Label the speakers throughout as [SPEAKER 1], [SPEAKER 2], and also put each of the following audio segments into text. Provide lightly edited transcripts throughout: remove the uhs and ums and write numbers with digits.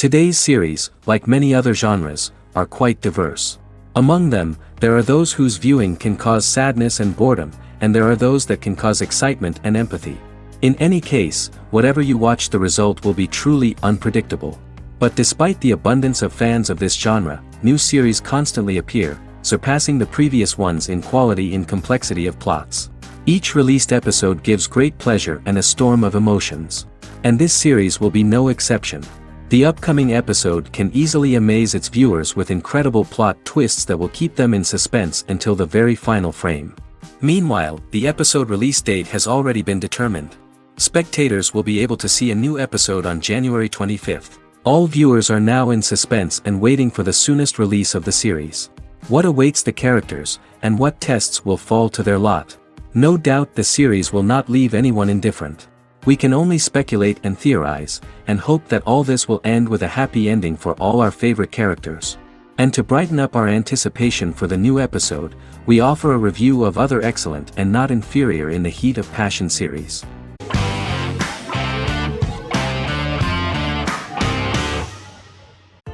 [SPEAKER 1] Today's series, like many other genres, are quite diverse. Among them, there are those whose viewing can cause sadness and boredom, and there are those that can cause excitement and empathy. In any case, whatever you watch, the result will be truly unpredictable. But despite the abundance of fans of this genre, new series constantly appear, surpassing the previous ones in quality and complexity of plots. Each released episode gives great pleasure and a storm of emotions. And this series will be no exception. The upcoming episode can easily amaze its viewers with incredible plot twists that will keep them in suspense until the very final frame. Meanwhile, the episode release date has already been determined. Spectators will be able to see a new episode on January 25th. All viewers are now in suspense and waiting for the soonest release of the series. What awaits the characters, and what tests will fall to their lot? No doubt the series will not leave anyone indifferent. We can only speculate and theorize, and hope that all this will end with a happy ending for all our favorite characters. And to brighten up our anticipation for the new episode, we offer a review of other excellent and not inferior in the Heat of Passion series.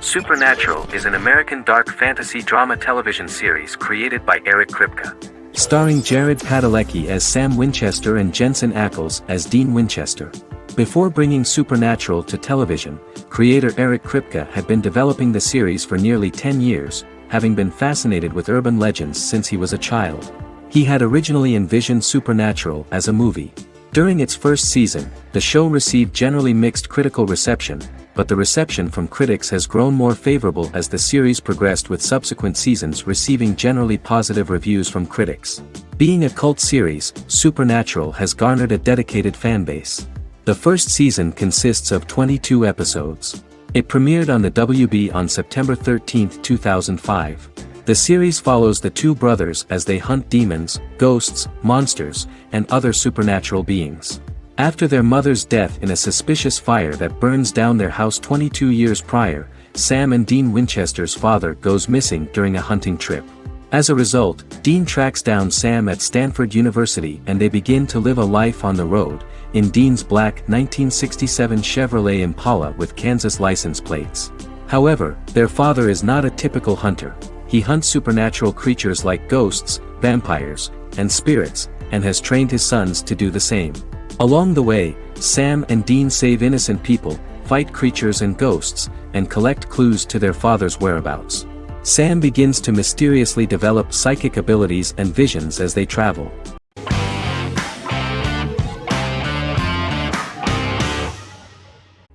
[SPEAKER 1] Supernatural is an American dark fantasy drama television series created by Eric Kripke. Starring Jared Padalecki as Sam Winchester and Jensen Ackles as Dean Winchester. Before bringing Supernatural to television, creator Eric Kripke had been developing the series for nearly 10 years, having been fascinated with urban legends since he was a child. He had originally envisioned Supernatural as a movie. During its first season, the show received generally mixed critical reception, but the reception from critics has grown more favorable as the series progressed, with subsequent seasons receiving generally positive reviews from critics. Being a cult series, Supernatural has garnered a dedicated fanbase. The first season consists of 22 episodes. It premiered on the WB on September 13, 2005. The series follows the two brothers as they hunt demons, ghosts, monsters, and other supernatural beings. After their mother's death in a suspicious fire that burns down their house 22 years prior, Sam and Dean Winchester's father goes missing during a hunting trip. As a result, Dean tracks down Sam at Stanford University and they begin to live a life on the road, in Dean's black 1967 Chevrolet Impala with Kansas license plates. However, their father is not a typical hunter. He hunts supernatural creatures like ghosts, vampires, and spirits, and has trained his sons to do the same. Along the way, Sam and Dean save innocent people, fight creatures and ghosts, and collect clues to their father's whereabouts. Sam begins to mysteriously develop psychic abilities and visions as they travel.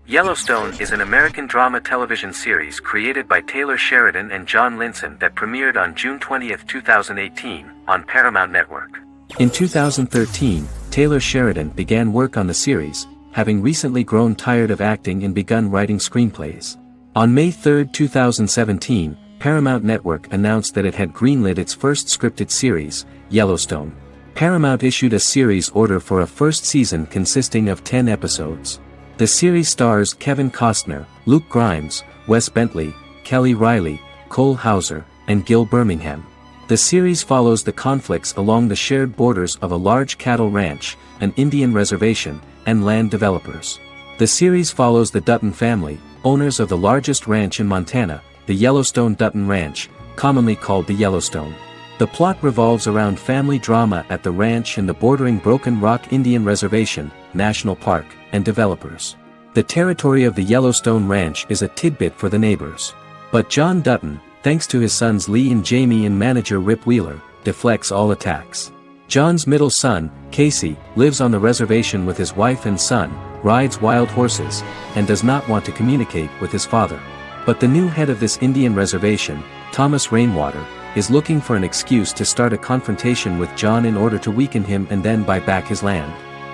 [SPEAKER 1] Yellowstone is an American drama television series created by Taylor Sheridan and John Linson that premiered on June 20, 2018, on Paramount Network. In 2013, Taylor Sheridan began work on the series, having recently grown tired of acting and begun writing screenplays. On May 3, 2017, Paramount Network announced that it had greenlit its first scripted series, Yellowstone. Paramount issued a series order for a first season consisting of 10 episodes. The series stars Kevin Costner, Luke Grimes, Wes Bentley, Kelly Riley, Cole Hauser, and Gil Birmingham. The series follows the conflicts along the shared borders of a large cattle ranch, an Indian reservation, and land developers. The series follows the Dutton family, owners of the largest ranch in Montana, the Yellowstone Dutton Ranch, commonly called the Yellowstone. The plot revolves around family drama at the ranch and the bordering Broken Rock Indian Reservation, National Park, and developers. The territory of the Yellowstone Ranch is a tidbit for the neighbors. But John Dutton, thanks to his sons Lee and Jamie and manager Rip Wheeler, deflects all attacks. John's middle son, Casey, lives on the reservation with his wife and son, rides wild horses, and does not want to communicate with his father. But the new head of this Indian reservation, Thomas Rainwater, is looking for an excuse to start a confrontation with John in order to weaken him and then buy back his land.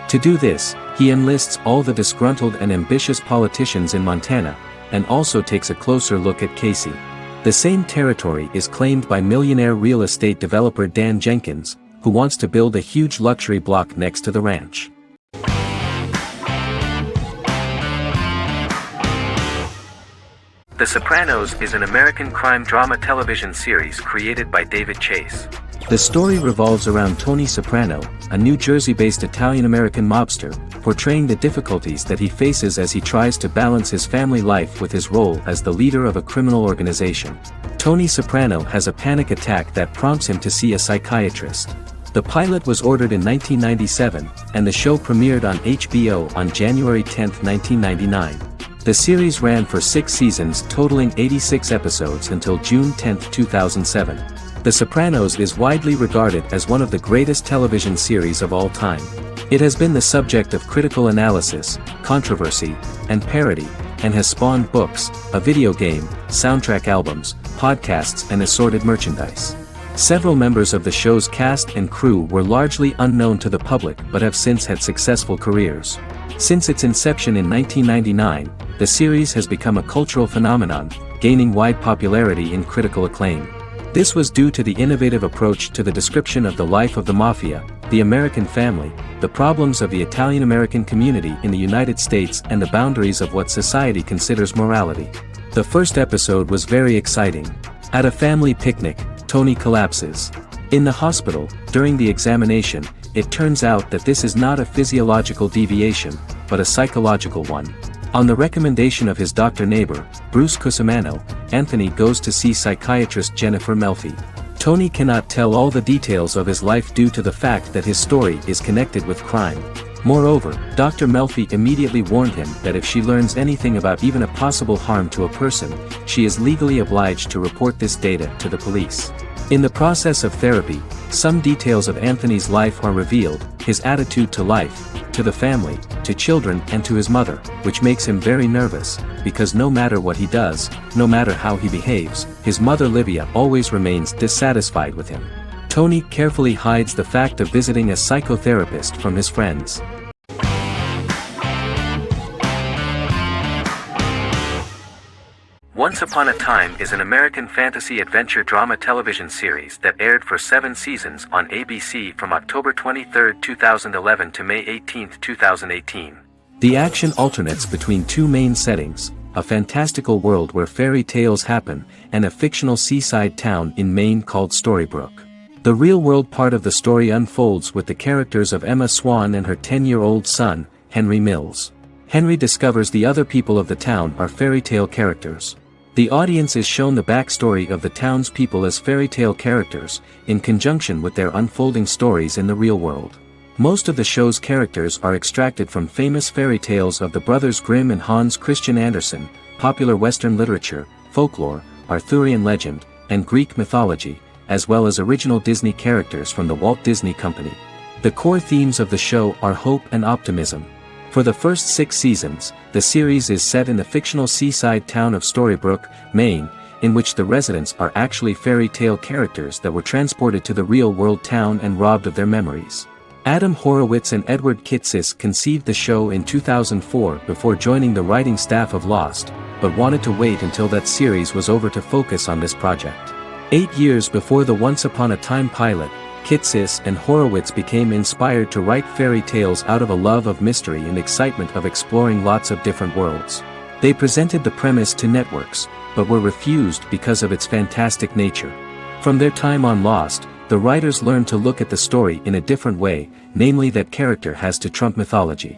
[SPEAKER 1] To do this, he enlists all the disgruntled and ambitious politicians in Montana, and also takes a closer look at Casey. The same territory is claimed by millionaire real estate developer Dan Jenkins, who wants to build a huge luxury block next to the ranch. The Sopranos is an American crime drama television series created by David Chase. The story revolves around Tony Soprano, a New Jersey-based Italian-American mobster, portraying the difficulties that he faces as he tries to balance his family life with his role as the leader of a criminal organization. Tony Soprano has a panic attack that prompts him to see a psychiatrist. The pilot was ordered in 1997, and the show premiered on HBO on January 10, 1999. The series ran for 6 seasons totaling 86 episodes until June 10, 2007. The Sopranos is widely regarded as one of the greatest television series of all time. It has been the subject of critical analysis, controversy, and parody, and has spawned books, a video game, soundtrack albums, podcasts and assorted merchandise. Several members of the show's cast and crew were largely unknown to the public but have since had successful careers. Since its inception in 1999, the series has become a cultural phenomenon, gaining wide popularity and critical acclaim. This was due to the innovative approach to the description of the life of the mafia, the American family, the problems of the Italian-American community in the United States and the boundaries of what society considers morality. The first episode was very exciting. At a family picnic, Tony collapses. In the hospital, during the examination, it turns out that this is not a physiological deviation, but a psychological one. On the recommendation of his doctor neighbor, Bruce Cusimano, Anthony goes to see psychiatrist Jennifer Melfi. Tony cannot tell all the details of his life due to the fact that his story is connected with crime. Moreover, Dr. Melfi immediately warned him that if she learns anything about even a possible harm to a person, she is legally obliged to report this data to the police. In the process of therapy, some details of Anthony's life are revealed, his attitude to life, to the family, to children and to his mother, which makes him very nervous, because no matter what he does, no matter how he behaves, his mother Livia always remains dissatisfied with him. Tony carefully hides the fact of visiting a psychotherapist from his friends. Once Upon a Time is an American fantasy adventure drama television series that aired for 7 seasons on ABC from October 23, 2011 to May 18, 2018. The action alternates between 2 main settings, a fantastical world where fairy tales happen, and a fictional seaside town in Maine called Storybrooke. The real-world part of the story unfolds with the characters of Emma Swan and her 10-year-old son, Henry Mills. Henry discovers the other people of the town are fairy tale characters. The audience is shown the backstory of the town's people as fairy tale characters, in conjunction with their unfolding stories in the real world. Most of the show's characters are extracted from famous fairy tales of the Brothers Grimm and Hans Christian Andersen, popular Western literature, folklore, Arthurian legend, and Greek mythology, as well as original Disney characters from the Walt Disney Company. The core themes of the show are hope and optimism. For the first 6 seasons, the series is set in the fictional seaside town of Storybrooke, Maine, in which the residents are actually fairy tale characters that were transported to the real-world town and robbed of their memories. Adam Horowitz and Edward Kitsis conceived the show in 2004 before joining the writing staff of Lost, but wanted to wait until that series was over to focus on this project. 8 years before the Once Upon a Time pilot, Kitsis and Horowitz became inspired to write fairy tales out of a love of mystery and excitement of exploring lots of different worlds. They presented the premise to networks, but were refused because of its fantastic nature. From their time on Lost, the writers learned to look at the story in a different way, namely that character has to trump mythology.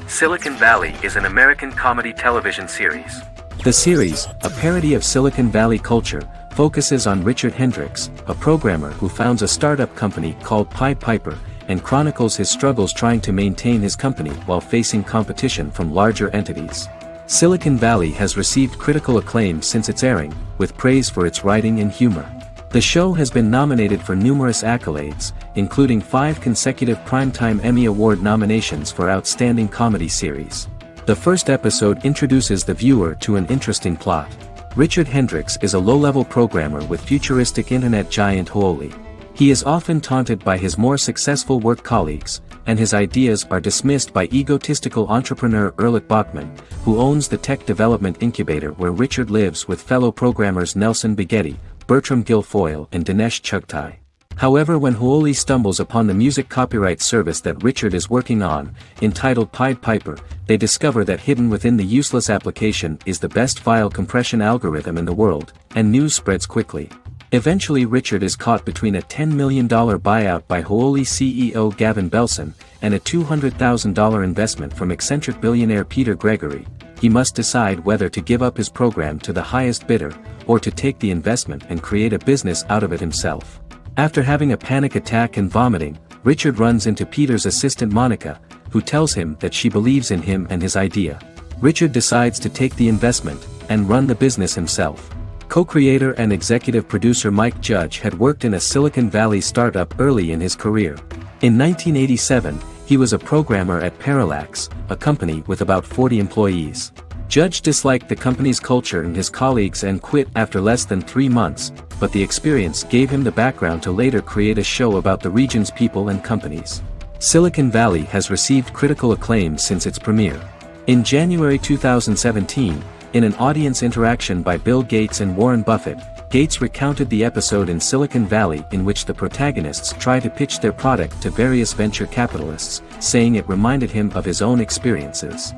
[SPEAKER 1] Silicon Valley is an American comedy television series. The series, a parody of Silicon Valley culture, focuses on Richard Hendricks, a programmer who founds a startup company called Pied Piper, and chronicles his struggles trying to maintain his company while facing competition from larger entities. Silicon Valley has received critical acclaim since its airing, with praise for its writing and humor. The show has been nominated for numerous accolades, including 5 consecutive Primetime Emmy Award nominations for Outstanding Comedy Series. The first episode introduces the viewer to an interesting plot. Richard Hendricks is a low-level programmer with futuristic internet giant Huoli. He is often taunted by his more successful work colleagues, and his ideas are dismissed by egotistical entrepreneur Erlich Bachman, who owns the tech development incubator where Richard lives with fellow programmers Nelson Bighetti, Bertram Guilfoyle and Dinesh Chugtai. However, when Hooli stumbles upon the music copyright service that Richard is working on, entitled Pied Piper, they discover that hidden within the useless application is the best file compression algorithm in the world, and news spreads quickly. Eventually Richard is caught between a $10 million buyout by Hooli CEO Gavin Belson, and a $200,000 investment from eccentric billionaire Peter Gregory. He must decide whether to give up his program to the highest bidder, or to take the investment and create a business out of it himself. After having a panic attack and vomiting, Richard runs into Peter's assistant Monica, who tells him that she believes in him and his idea. Richard decides to take the investment, and run the business himself. Co-creator and executive producer Mike Judge had worked in a Silicon Valley startup early in his career. In 1987, he was a programmer at Parallax, a company with about 40 employees. Judge disliked the company's culture and his colleagues and quit after less than 3 months, but the experience gave him the background to later create a show about the region's people and companies. Silicon Valley has received critical acclaim since its premiere. In January 2017, in an audience interaction by Bill Gates and Warren Buffett, Gates recounted the episode in Silicon Valley in which the protagonists try to pitch their product to various venture capitalists, saying it reminded him of his own experiences.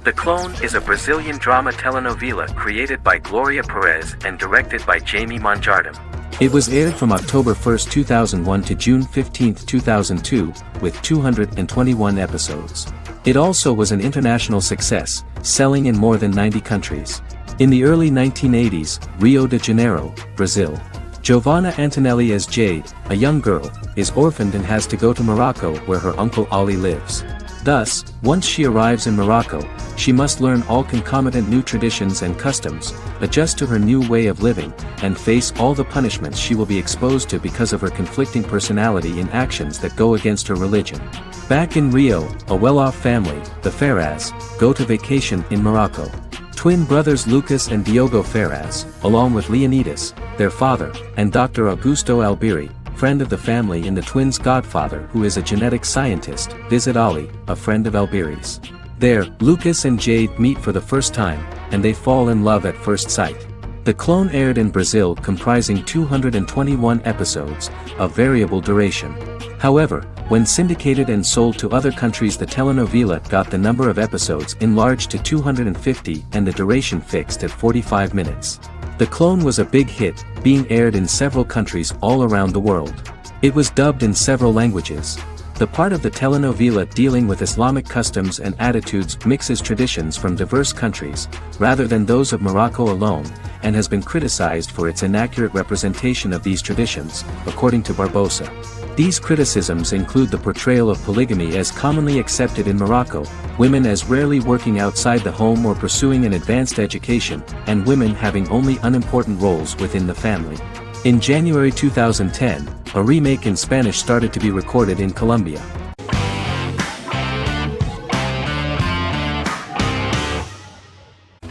[SPEAKER 2] The Clone is a Brazilian drama telenovela created by Gloria Perez and directed by Jamie Monjardim.
[SPEAKER 1] It was aired from October 1, 2001 to June 15, 2002, with 221 episodes. It also was an international success, selling in more than 90 countries. In the early 1980s, Rio de Janeiro, Brazil. Giovanna Antonelli as Jade, a young girl, is orphaned and has to go to Morocco where her uncle Ali lives. Thus, once she arrives in Morocco, she must learn all concomitant new traditions and customs, adjust to her new way of living, and face all the punishments she will be exposed to because of her conflicting personality in actions that go against her religion. Back in Rio, a well-off family, the Ferraz, go to vacation in Morocco. Twin brothers Lucas and Diogo Ferraz, along with Leonidas, their father, and Dr. Augusto Albiri, friend of the family and the twins' godfather who is a genetic scientist, visit Ali, a friend of Albiri's. There, Lucas and Jade meet for the first time, and they fall in love at first sight. The Clone aired in Brazil comprising 221 episodes, of variable duration. However, when syndicated and sold to other countries, the telenovela got the number of episodes enlarged to 250 and the duration fixed at 45 minutes. The Clone was a big hit, being aired in several countries all around the world. It was dubbed in several languages. The part of the telenovela dealing with Islamic customs and attitudes mixes traditions from diverse countries, rather than those of Morocco alone, and has been criticized for its inaccurate representation of these traditions, according to Barbosa. These criticisms include the portrayal of polygamy as commonly accepted in Morocco, women as rarely working outside the home or pursuing an advanced education, and women having only unimportant roles within the family. In January 2010, a remake in Spanish started to be recorded in Colombia.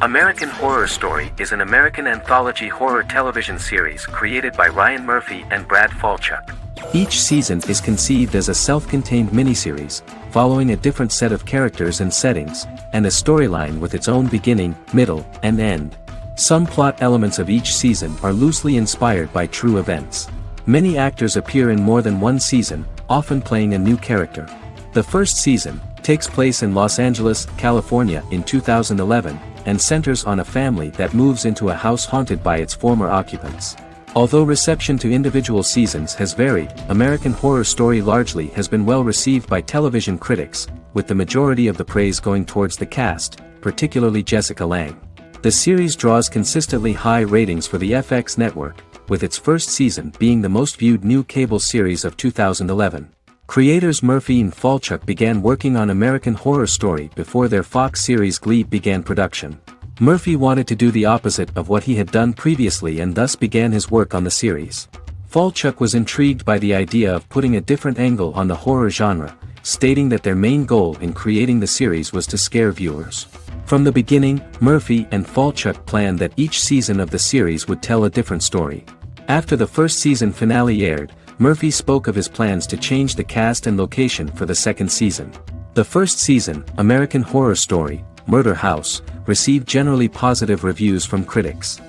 [SPEAKER 2] American Horror Story is an American anthology horror television series created by Ryan Murphy and Brad Falchuk.
[SPEAKER 1] Each season is conceived as a self-contained miniseries, following a different set of characters and settings, and a storyline with its own beginning, middle, and end. Some plot elements of each season are loosely inspired by true events. Many actors appear in more than one season, often playing a new character. The first season takes place in Los Angeles, California in 2011, and centers on a family that moves into a house haunted by its former occupants. Although reception to individual seasons has varied, American Horror Story largely has been well received by television critics, with the majority of the praise going towards the cast, particularly Jessica Lange. The series draws consistently high ratings for the FX network, with its first season being the most viewed new cable series of 2011. Creators Murphy and Falchuk began working on American Horror Story before their Fox series Glee began production. Murphy wanted to do the opposite of what he had done previously and thus began his work on the series. Falchuk was intrigued by the idea of putting a different angle on the horror genre, stating that their main goal in creating the series was to scare viewers. From the beginning, Murphy and Falchuk planned that each season of the series would tell a different story. After the first season finale aired, Murphy spoke of his plans to change the cast and location for the second season. The first season, American Horror Story, Murder House, received generally positive reviews from critics.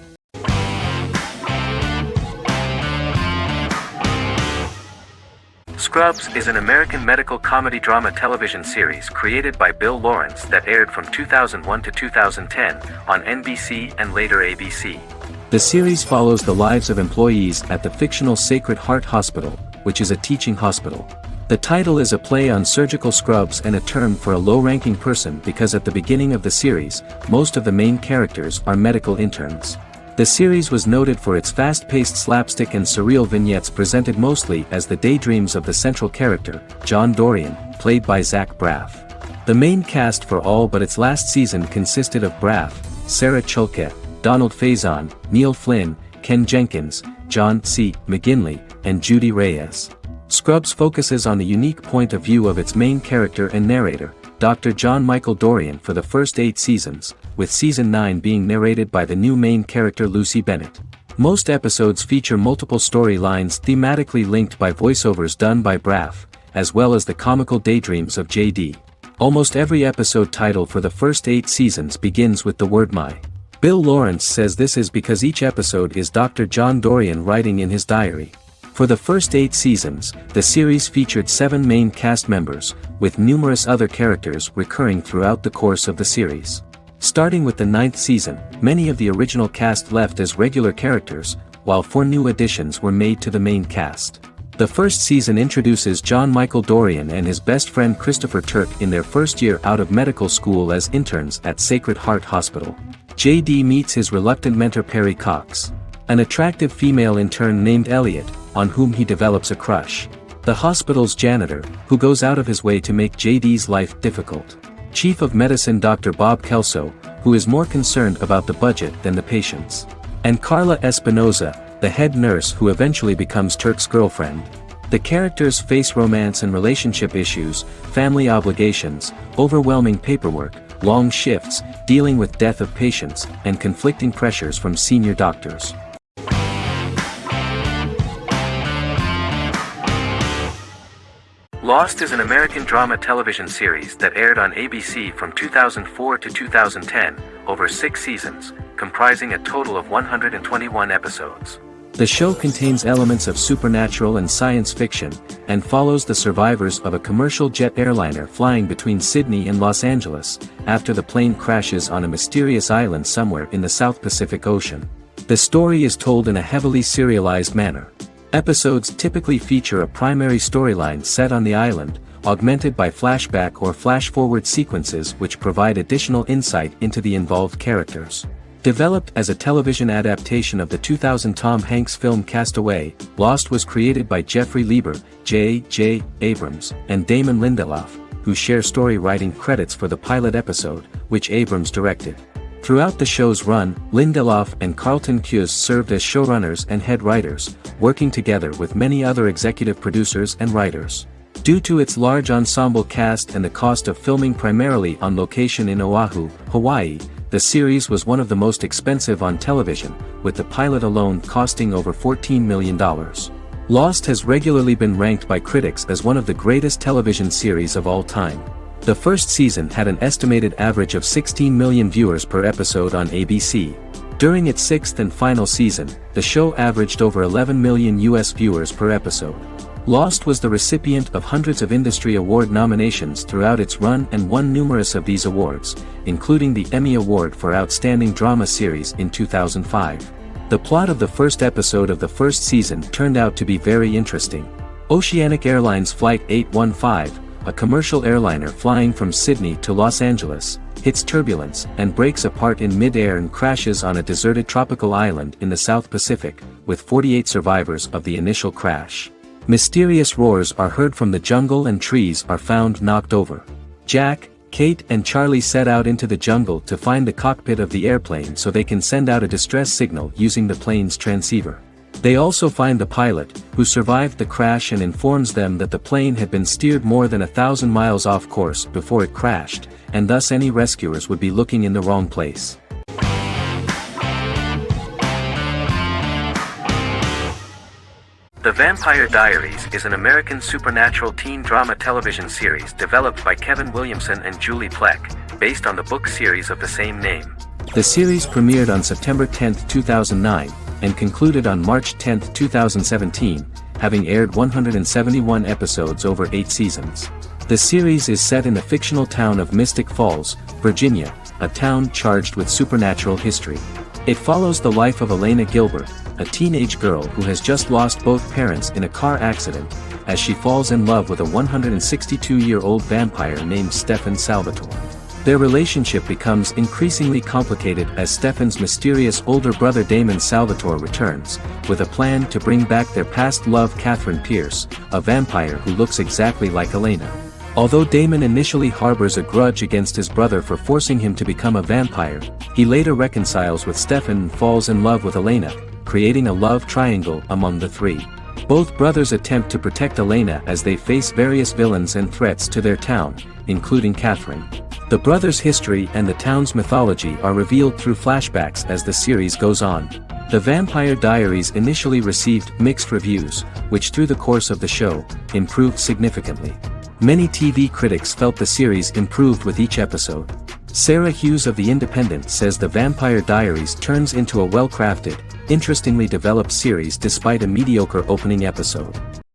[SPEAKER 2] Scrubs is an American medical comedy drama television series created by Bill Lawrence that aired from 2001 to 2010 on NBC and later ABC.
[SPEAKER 1] The series follows the lives of employees at the fictional Sacred Heart Hospital, which is a teaching hospital. The title is a play on surgical scrubs and a term for a low-ranking person because at the beginning of the series, most of the main characters are medical interns. The series was noted for its fast-paced slapstick and surreal vignettes presented mostly as the daydreams of the central character, John Dorian, played by Zach Braff. The main cast for all but its last season consisted of Braff, Sarah Chulke, Donald Faison, Neil Flynn, Ken Jenkins, John C. McGinley, and Judy Reyes. Scrubs focuses on the unique point of view of its main character and narrator, Dr. John Michael Dorian for the first 8 seasons, with season 9 being narrated by the new main character Lucy Bennett. Most episodes feature multiple storylines thematically linked by voiceovers done by Braff, as well as the comical daydreams of JD. Almost every episode title for the first 8 seasons begins with the word my. Bill Lawrence says this is because each episode is Dr. John Dorian writing in his diary. For the first 8 seasons, the series featured 7 main cast members, with numerous other characters recurring throughout the course of the series. Starting with the 9th season, many of the original cast left as regular characters, while 4 new additions were made to the main cast. The first season introduces John Michael Dorian and his best friend Christopher Turk in their first year out of medical school as interns at Sacred Heart Hospital. JD meets his reluctant mentor Perry Cox, an attractive female intern named Elliot, on whom he develops a crush. The hospital's janitor, who goes out of his way to make JD's life difficult. Chief of Medicine Dr. Bob Kelso, who is more concerned about the budget than the patients. And Carla Espinoza, the head nurse who eventually becomes Turk's girlfriend. The characters face romance and relationship issues, family obligations, overwhelming paperwork, long shifts, dealing with death of patients, and conflicting pressures from senior doctors.
[SPEAKER 2] Lost is an American drama television series that aired on ABC from 2004 to 2010, over 6 seasons, comprising a total of 121 episodes.
[SPEAKER 1] The show contains elements of supernatural and science fiction, and follows the survivors of a commercial jet airliner flying between Sydney and Los Angeles, after the plane crashes on a mysterious island somewhere in the South Pacific Ocean. The story is told in a heavily serialized manner. Episodes typically feature a primary storyline set on the island, augmented by flashback or flash-forward sequences which provide additional insight into the involved characters. Developed as a television adaptation of the 2000 Tom Hanks film Castaway, Lost was created by Jeffrey Lieber, J.J. Abrams, and Damon Lindelof, who share story writing credits for the pilot episode, which Abrams directed. Throughout the show's run, Lindelof and Carlton Cuse served as showrunners and head writers, working together with many other executive producers and writers. Due to its large ensemble cast and the cost of filming primarily on location in Oahu, Hawaii, the series was one of the most expensive on television, with the pilot alone costing over $14 million. Lost has regularly been ranked by critics as one of the greatest television series of all time. The first season had an estimated average of 16 million viewers per episode on ABC. During its 6th and final season, the show averaged over 11 million US viewers per episode. Lost was the recipient of hundreds of industry award nominations throughout its run and won numerous of these awards, including the Emmy Award for Outstanding Drama Series in 2005. The plot of the first episode of the first season turned out to be very interesting. Oceanic Airlines Flight 815, a commercial airliner flying from Sydney to Los Angeles, hits turbulence and breaks apart in mid-air and crashes on a deserted tropical island in the South Pacific, with 48 survivors of the initial crash. Mysterious roars are heard from the jungle and trees are found knocked over. Jack, Kate and Charlie set out into the jungle to find the cockpit of the airplane so they can send out a distress signal using the plane's transceiver. They also find the pilot, who survived the crash and informs them that the plane had been steered more than 1,000 miles off course before it crashed, and thus any rescuers would be looking in the wrong place.
[SPEAKER 2] The Vampire Diaries is an American supernatural teen drama television series developed by Kevin Williamson and Julie Plec, based on the book series of the same name.
[SPEAKER 1] The series premiered on September 10, 2009, and concluded on March 10, 2017, having aired 171 episodes over 8 seasons. The series is set in the fictional town of Mystic Falls, Virginia, a town charged with supernatural history. It follows the life of Elena Gilbert, a teenage girl who has just lost both parents in a car accident, as she falls in love with a 162-year-old vampire named Stefan Salvatore. Their relationship becomes increasingly complicated as Stefan's mysterious older brother Damon Salvatore returns, with a plan to bring back their past love Catherine Pierce, a vampire who looks exactly like Elena. Although Damon initially harbors a grudge against his brother for forcing him to become a vampire, he later reconciles with Stefan and falls in love with Elena, creating a love triangle among the three. Both brothers attempt to protect Elena as they face various villains and threats to their town, including Catherine. The brothers' history and the town's mythology are revealed through flashbacks as the series goes on. The Vampire Diaries initially received mixed reviews, which through the course of the show, improved significantly. Many TV critics felt the series improved with each episode. Sarah Hughes of The Independent says The Vampire Diaries turns into a well-crafted, interestingly developed series despite a mediocre opening episode.